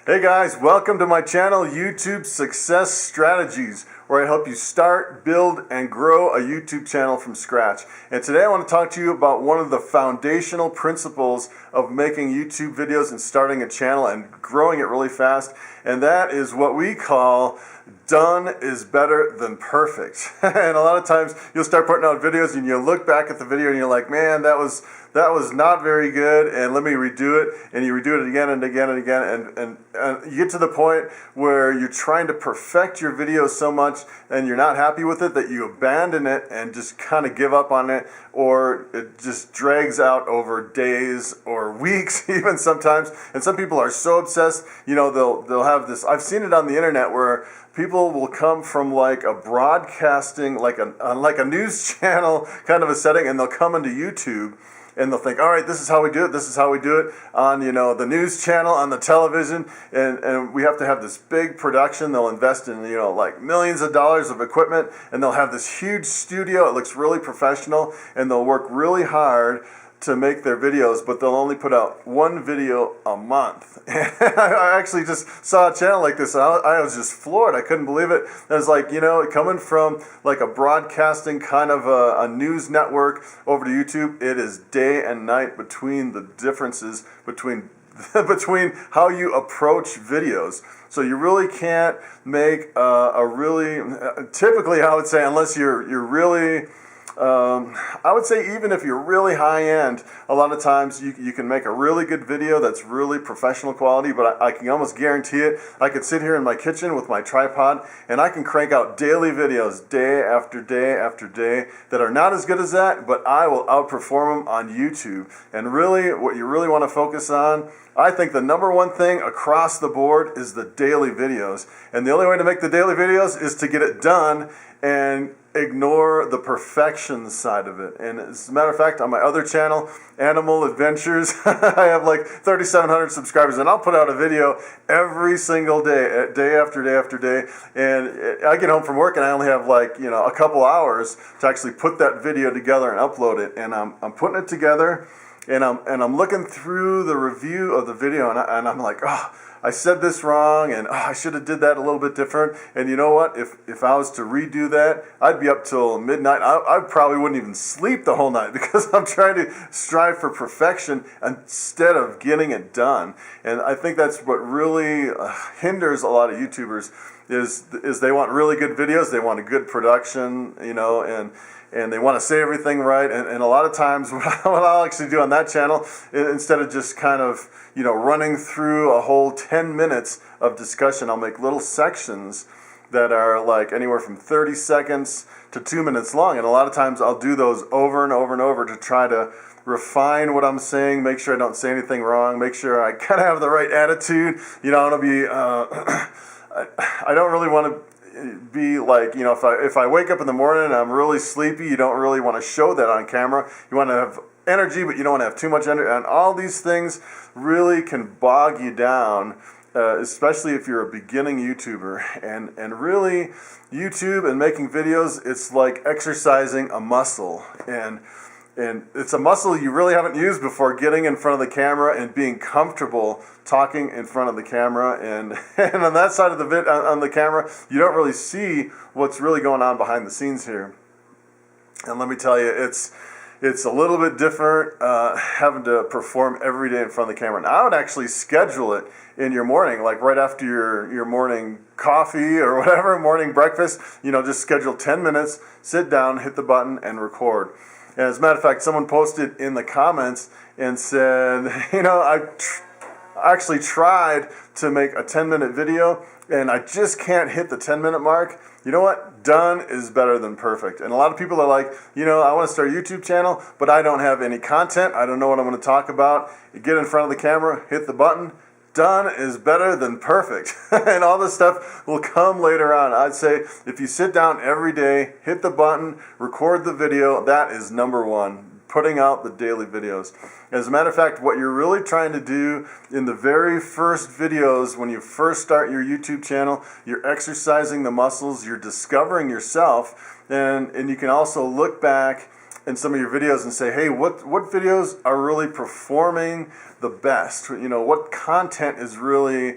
Hey guys, welcome to my channel, YouTube Success Strategies, where I help you start, build, and grow a YouTube channel from scratch. And today I want to talk to you about one of the foundational principles of making YouTube videos and starting a channel and growing it really fast. And that is what we call done is better than perfect. And a lot of times you'll start putting out videos and you'll look back at the video and you're like, man, that was not very good, and let me redo it. And you redo it again and again and again, and you get to the point where you're trying to perfect your video so much and you're not happy with it that you abandon it and just kind of give up on it, or it just drags out over days or weeks even sometimes. And some people are so obsessed, they'll have this, I've seen it on the internet where people will come from like a broadcasting, like a news channel kind of a setting, and they'll come into YouTube and they'll think, all right, this is how we do it. This is how we do it on, the news channel, on the television, and we have to have this big production. They'll invest in, like millions of dollars of equipment, and they'll have this huge studio. It looks really professional, and they'll work really hard to make their videos, but they'll only put out one video a month. I actually just saw a channel like this, and I was just floored. I couldn't believe it. It was like, coming from like a broadcasting kind of a news network over to YouTube, it is day and night between the differences between how you approach videos. So you really can't make typically I would say, unless you're really, I would say even if you're really high-end, a lot of times you can make a really good video that's really professional quality, but I can almost guarantee it. I could sit here in my kitchen with my tripod and I can crank out daily videos day after day after day that are not as good as that, but I will outperform them on YouTube. And really, what you really want to focus on, I think the number one thing across the board is the daily videos. And the only way to make the daily videos is to get it done and ignore the perfection side of it. And as a matter of fact, on my other channel, Animal Adventures, I have like 3,700 subscribers, and I'll put out a video every single day, day after day after day. And I get home from work and I only have like, a couple hours to actually put that video together and upload it. And I'm putting it together, and I'm looking through the review of the video, and I'm like, oh, I said this wrong, and I should have did that a little bit different. And you know what? If I was to redo that, I'd be up till midnight. I probably wouldn't even sleep the whole night because I'm trying to strive for perfection instead of getting it done. And I think that's what really hinders a lot of YouTubers is they want really good videos, they want a good production, and they want to say everything right. And a lot of times what I'll actually do on that channel, instead of just kind of, running through a whole 10 minutes of discussion, I'll make little sections that are like anywhere from 30 seconds to 2 minutes long. And a lot of times I'll do those over and over and over to try to refine what I'm saying, make sure I don't say anything wrong, make sure I kind of have the right attitude. I want to be, I don't really want to be like, if I wake up in the morning and I'm really sleepy, you don't really want to show that on camera. You want to have energy, but you don't want to have too much energy. And all these things really can bog you down, especially if you're a beginning YouTuber. And really, YouTube and making videos, it's like exercising a muscle. And it's a muscle you really haven't used before, getting in front of the camera and being comfortable talking in front of the camera. And on that side of the on the camera, you don't really see what's really going on behind the scenes here. And let me tell you, it's a little bit different having to perform every day in front of the camera. And I would actually schedule it in your morning, like right after your morning coffee or whatever, morning breakfast, just schedule 10 minutes, sit down, hit the button, and record. And as a matter of fact, someone posted in the comments and said, I actually tried to make a 10-minute video and I just can't hit the 10-minute mark. You know what? Done is better than perfect. And a lot of people are like, I want to start a YouTube channel, but I don't have any content. I don't know what I'm going to talk about. You get in front of the camera, hit the button. Done is better than perfect. And all this stuff will come later on. I'd say if you sit down every day, hit the button, record the video, that is number one. Putting out the daily videos. As a matter of fact, what you're really trying to do in the very first videos when you first start your YouTube channel, you're exercising the muscles, you're discovering yourself, and you can also look back in some of your videos and say, hey, what videos are really performing the best? What content is really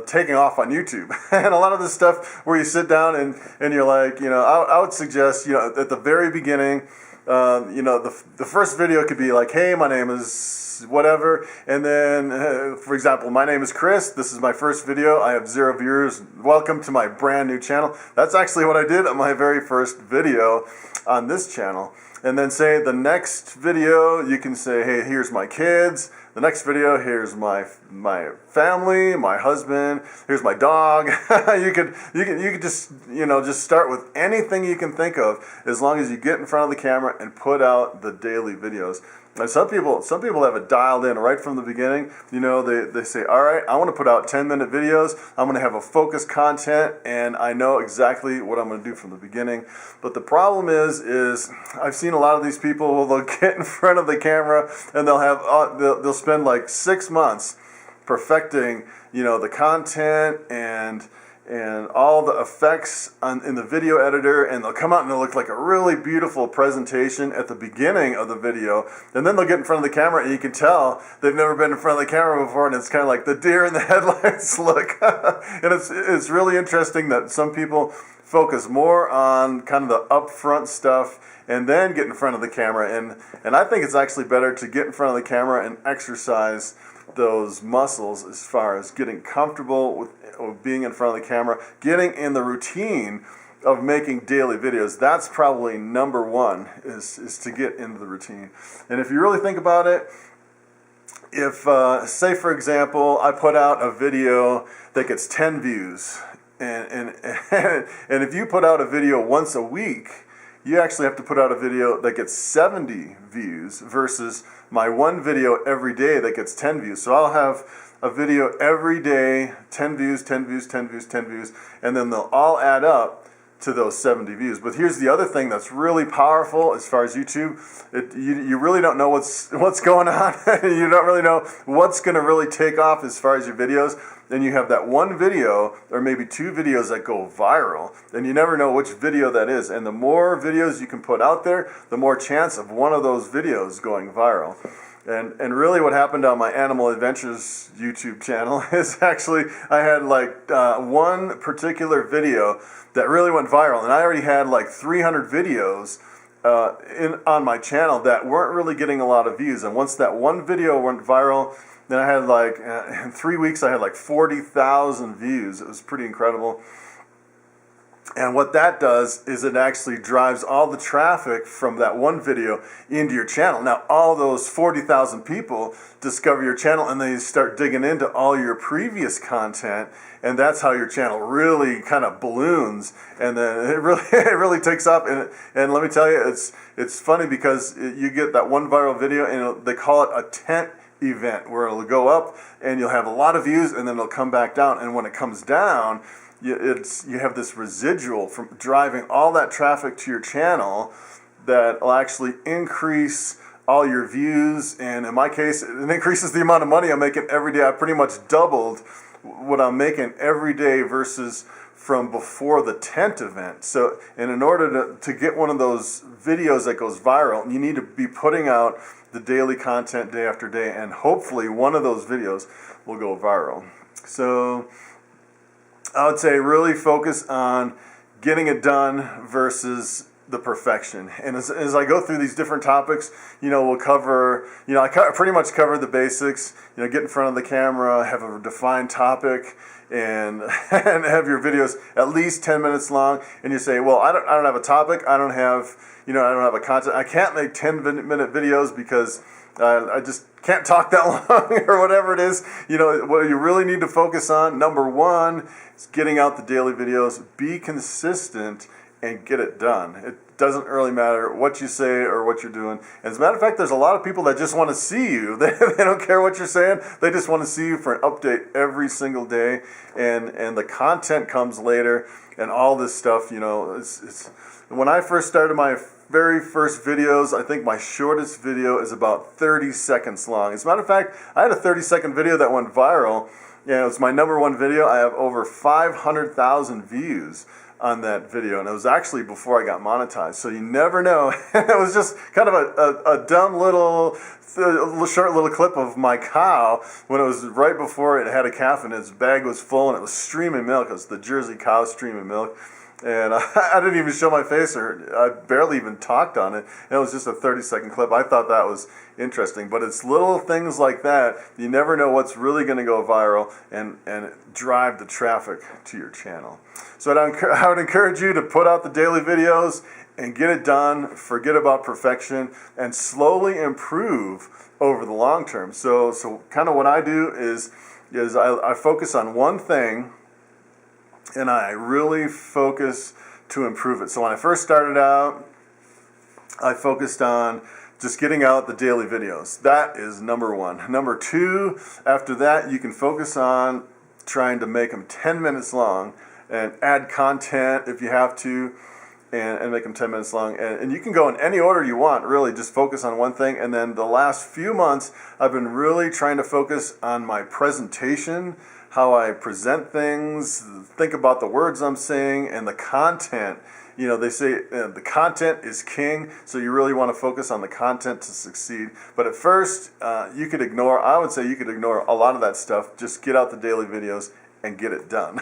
taking off on YouTube. And a lot of this stuff where you sit down and you're like, I would suggest, at the very beginning, the first video could be like, hey, my name is whatever, and then, for example, my name is Chris, this is my first video, I have 0 viewers, welcome to my brand new channel. That's actually what I did on my very first video on this channel. And then say the next video, you can say, hey, here's my kids. The next video, here's my family, my husband, here's my dog. you could just start with anything you can think of, as long as you get in front of the camera and put out the daily videos. And some people have it dialed in right from the beginning. They say, all right, I want to put out 10-minute videos. I'm going to have a focused content, and I know exactly what I'm going to do from the beginning. But the problem is I've seen a lot of these people, they'll get in front of the camera and they'll spend like 6 months perfecting, the content and all the effects in the video editor, and they'll come out and they'll look like a really beautiful presentation at the beginning of the video, and then they'll get in front of the camera and you can tell they've never been in front of the camera before, and it's kind of like the deer in the headlights look. And it's really interesting that some people focus more on kind of the upfront stuff and then get in front of the camera, and I think it's actually better to get in front of the camera and exercise those muscles as far as getting comfortable with being in front of the camera, getting in the routine of making daily videos. That's probably number one, is to get into the routine. And if you really think about it, if say for example I put out a video that gets 10 views, and if you put out a video once a week, you actually have to put out a video that gets 70 views versus my one video every day that gets 10 views. So I'll have a video every day, 10 views, 10 views, 10 views, 10 views, and then they'll all add up to those 70 views. But here's the other thing that's really powerful as far as YouTube. You really don't know what's going on. You don't really know what's going to really take off as far as your videos. Then you have that one video or maybe 2 videos that go viral, and you never know which video that is. And the more videos you can put out there, the more chance of one of those videos going viral. And really what happened on my Animal Adventures YouTube channel is actually I had like one particular video that really went viral, and I already had like 300 videos on my channel that weren't really getting a lot of views. And once that one video went viral, then I had like, in 3 weeks I had like 40,000 views. It was pretty incredible. And what that does is it actually drives all the traffic from that one video into your channel. Now, all those 40,000 people discover your channel, and they start digging into all your previous content, and that's how your channel really kind of balloons, and then it really takes off. And let me tell you, it's funny because you get that one viral video, and they call it a tent event, where it'll go up and you'll have a lot of views, and then it'll come back down. And when it comes down, you have this residual from driving all that traffic to your channel that will actually increase all your views, and in my case, it increases the amount of money I'm making every day. I pretty much doubled what I'm making every day versus from before the tent event. So, and in order to get one of those videos that goes viral, you need to be putting out the daily content day after day, and hopefully one of those videos will go viral. So I would say really focus on getting it done versus the perfection. And as I go through these different topics, we'll cover, I pretty much cover the basics, get in front of the camera, have a defined topic, and have your videos at least 10 minutes long. And you say, well, I don't have a topic, I don't have a content, I can't make 10-minute videos because I just can't talk that long or whatever it is. What you really need to focus on, number one, is getting out the daily videos, be consistent, and get it done. It doesn't really matter what you say or what you're doing. As a matter of fact, there's a lot of people that just want to see you. They don't care what you're saying. They just want to see you for an update every single day. And the content comes later, and all this stuff, it's when I first started my very first videos, I think my shortest video is about 30 seconds long. As a matter of fact, I had a 30-second video that went viral. It's my #1 video. I have over 500,000 views on that video, and it was actually before I got monetized, so you never know. It was just kind of a dumb little short little clip of my cow when it was right before it had a calf and its bag was full and it was streaming milk. It was the Jersey cow streaming milk. And I didn't even show my face, or I barely even talked on it. And it was just a 30-second clip. I thought that was interesting. But it's little things like that. You never know what's really going to go viral and drive the traffic to your channel. So I would encourage you to put out the daily videos and get it done. Forget about perfection and slowly improve over the long term. So kind of what I do is I focus on one thing, and I really focus to improve it. So when I first started out, I focused on just getting out the daily videos. That is number one. Number two, after that, you can focus on trying to make them 10 minutes long and add content if you have to, and make them 10 minutes long. And you can go in any order you want, really. Just focus on one thing. And then the last few months, I've been really trying to focus on my presentation, how I present things, think about the words I'm saying, and the content. You know, they say the content is king, so you really want to focus on the content to succeed. But at first, I would say you could ignore a lot of that stuff. Just get out the daily videos and get it done.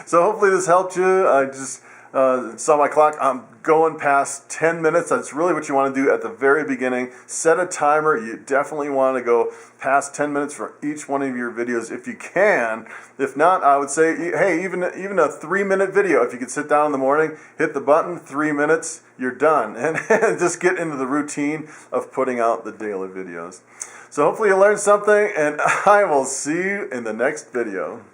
So hopefully this helped you. I just saw my clock. I'm going past 10 minutes. That's really what you want to do at the very beginning. Set a timer. You definitely want to go past 10 minutes for each one of your videos if you can. If not, I would say, hey, even a 3-minute video. If you could sit down in the morning, hit the button, 3 minutes, you're done. And just get into the routine of putting out the daily videos. So hopefully you learned something, and I will see you in the next video.